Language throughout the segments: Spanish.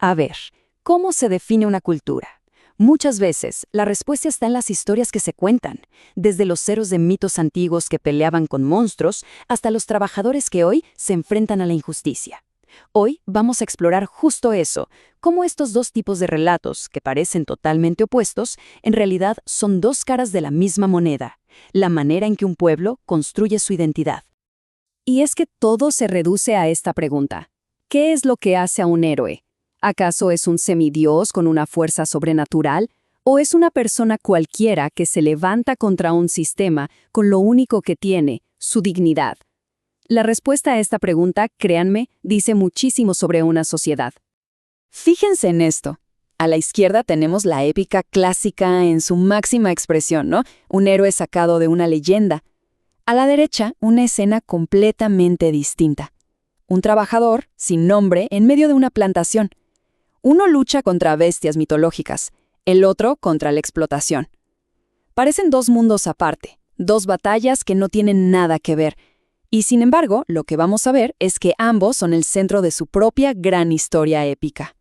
A ver, ¿cómo se define una cultura? Muchas veces, la respuesta está en las historias que se cuentan, desde los héroes de mitos antiguos que peleaban con monstruos hasta los trabajadores que hoy se enfrentan a la injusticia. Hoy vamos a explorar justo eso, cómo estos dos tipos de relatos, que parecen totalmente opuestos, en realidad son dos caras de la misma moneda, la manera en que un pueblo construye su identidad. Y es que todo se reduce a esta pregunta: ¿qué es lo que hace a un héroe? ¿Acaso es un semidios con una fuerza sobrenatural? ¿O es una persona cualquiera que se levanta contra un sistema con lo único que tiene, su dignidad? La respuesta a esta pregunta, créanme, dice muchísimo sobre una sociedad. Fíjense en esto. A la izquierda tenemos la épica clásica en su máxima expresión, ¿no? Un héroe sacado de una leyenda. A la derecha, una escena completamente distinta. Un trabajador, sin nombre, en medio de una plantación. Uno lucha contra bestias mitológicas, el otro contra la explotación. Parecen dos mundos aparte, dos batallas que no tienen nada que ver. Y sin embargo, lo que vamos a ver es que ambos son el centro de su propia gran historia épica.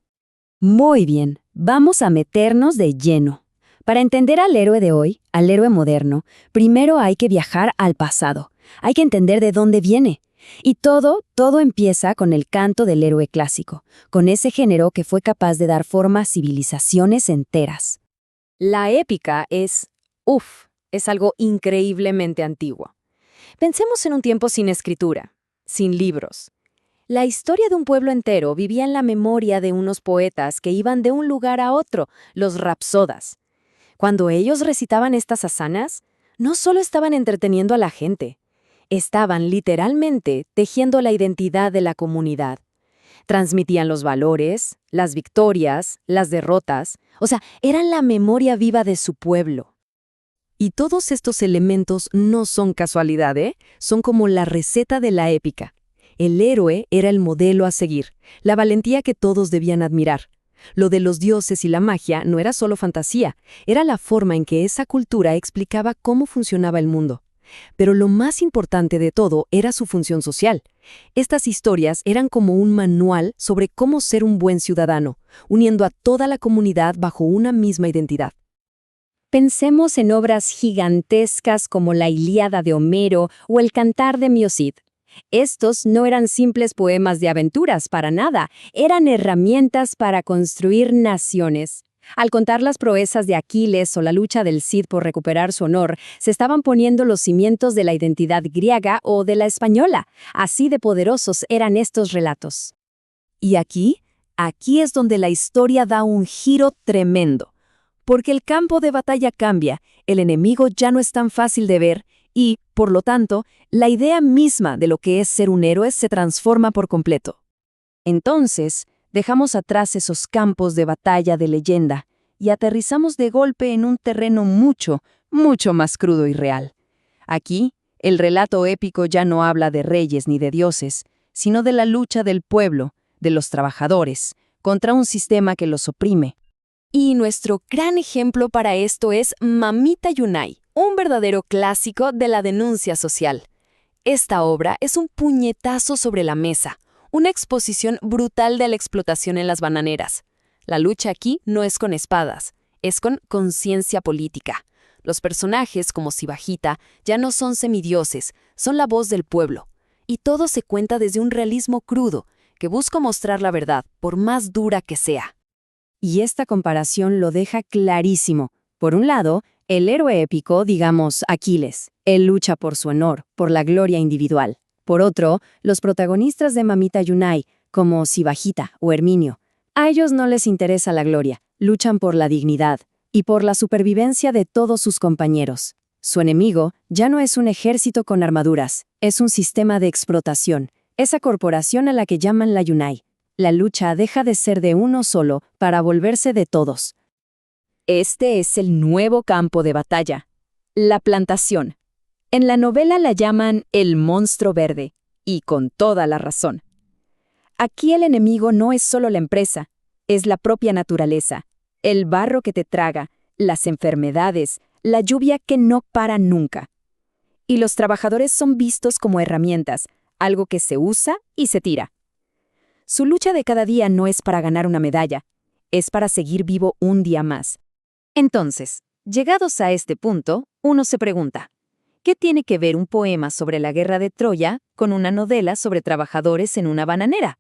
Muy bien, vamos a meternos de lleno. Para entender al héroe de hoy, al héroe moderno, primero hay que viajar al pasado. Hay que entender de dónde viene. Y todo empieza con el canto del héroe clásico, con ese género que fue capaz de dar forma a civilizaciones enteras. La épica es algo increíblemente antiguo. Pensemos en un tiempo sin escritura, sin libros. La historia de un pueblo entero vivía en la memoria de unos poetas que iban de un lugar a otro, los rapsodas. Cuando ellos recitaban estas hazanas, no solo estaban entreteniendo a la gente, estaban literalmente tejiendo la identidad de la comunidad. Transmitían los valores, las victorias, las derrotas, eran la memoria viva de su pueblo. Y todos estos elementos no son casualidad, son como la receta de la épica. El héroe era el modelo a seguir, la valentía que todos debían admirar. Lo de los dioses y la magia no era solo fantasía, era la forma en que esa cultura explicaba cómo funcionaba el mundo. Pero lo más importante de todo era su función social. Estas historias eran como un manual sobre cómo ser un buen ciudadano, uniendo a toda la comunidad bajo una misma identidad. Pensemos en obras gigantescas como la Ilíada de Homero o el Cantar de Miocid. Estos no eran simples poemas de aventuras, para nada, eran herramientas para construir naciones. Al contar las proezas de Aquiles o la lucha del Cid por recuperar su honor, se estaban poniendo los cimientos de la identidad griega o de la española. Así de poderosos eran estos relatos. Y aquí es donde la historia da un giro tremendo. Porque el campo de batalla cambia, el enemigo ya no es tan fácil de ver y, por lo tanto, la idea misma de lo que es ser un héroe se transforma por completo. Entonces, dejamos atrás esos campos de batalla de leyenda y aterrizamos de golpe en un terreno mucho más crudo y real. Aquí, el relato épico ya no habla de reyes ni de dioses, sino de la lucha del pueblo, de los trabajadores, contra un sistema que los oprime. Y nuestro gran ejemplo para esto es Mamita Yunai, un verdadero clásico de la denuncia social. Esta obra es un puñetazo sobre la mesa, una exposición brutal de la explotación en las bananeras. La lucha aquí no es con espadas, es con conciencia política. Los personajes, como Sibajita, ya no son semidioses, son la voz del pueblo. Y todo se cuenta desde un realismo crudo, que busca mostrar la verdad, por más dura que sea. Y esta comparación lo deja clarísimo. Por un lado, el héroe épico, digamos Aquiles. Él lucha por su honor, por la gloria individual. Por otro, los protagonistas de Mamita Yunai, como Sibajita o Herminio. A ellos no les interesa la gloria, luchan por la dignidad y por la supervivencia de todos sus compañeros. Su enemigo ya no es un ejército con armaduras, es un sistema de explotación, esa corporación a la que llaman la Yunai. La lucha deja de ser de uno solo para volverse de todos. Este es el nuevo campo de batalla, la plantación. En la novela la llaman el monstruo verde, y con toda la razón. Aquí el enemigo no es solo la empresa, es la propia naturaleza, el barro que te traga, las enfermedades, la lluvia que no para nunca. Y los trabajadores son vistos como herramientas, algo que se usa y se tira. Su lucha de cada día no es para ganar una medalla, es para seguir vivo un día más. Entonces, llegados a este punto, uno se pregunta, ¿qué tiene que ver un poema sobre la guerra de Troya con una novela sobre trabajadores en una bananera?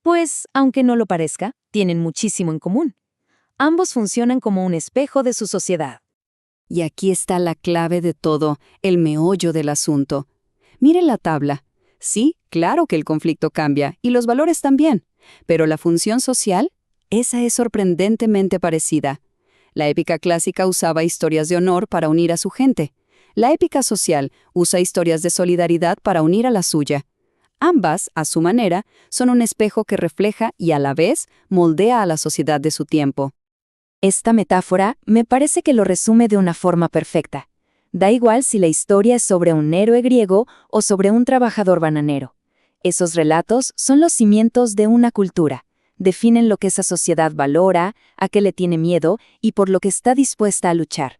Pues, aunque no lo parezca, tienen muchísimo en común. Ambos funcionan como un espejo de su sociedad. Y aquí está la clave de todo, el meollo del asunto. Miren la tabla. Sí, claro que el conflicto cambia, y los valores también. Pero la función social, esa es sorprendentemente parecida. La épica clásica usaba historias de honor para unir a su gente. La épica social usa historias de solidaridad para unir a la suya. Ambas, a su manera, son un espejo que refleja y a la vez moldea a la sociedad de su tiempo. Esta metáfora me parece que lo resume de una forma perfecta. Da igual si la historia es sobre un héroe griego o sobre un trabajador bananero. Esos relatos son los cimientos de una cultura. Definen lo que esa sociedad valora, a qué le tiene miedo y por lo que está dispuesta a luchar.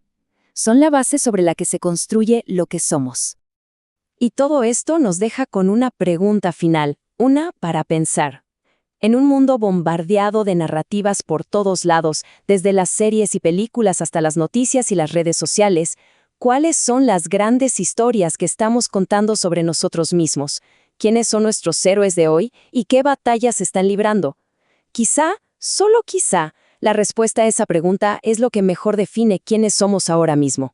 Son la base sobre la que se construye lo que somos. Y todo esto nos deja con una pregunta final, una para pensar. En un mundo bombardeado de narrativas por todos lados, desde las series y películas hasta las noticias y las redes sociales, ¿cuáles son las grandes historias que estamos contando sobre nosotros mismos? ¿Quiénes son nuestros héroes de hoy y qué batallas están librando? Quizá, solo quizá, la respuesta a esa pregunta es lo que mejor define quiénes somos ahora mismo.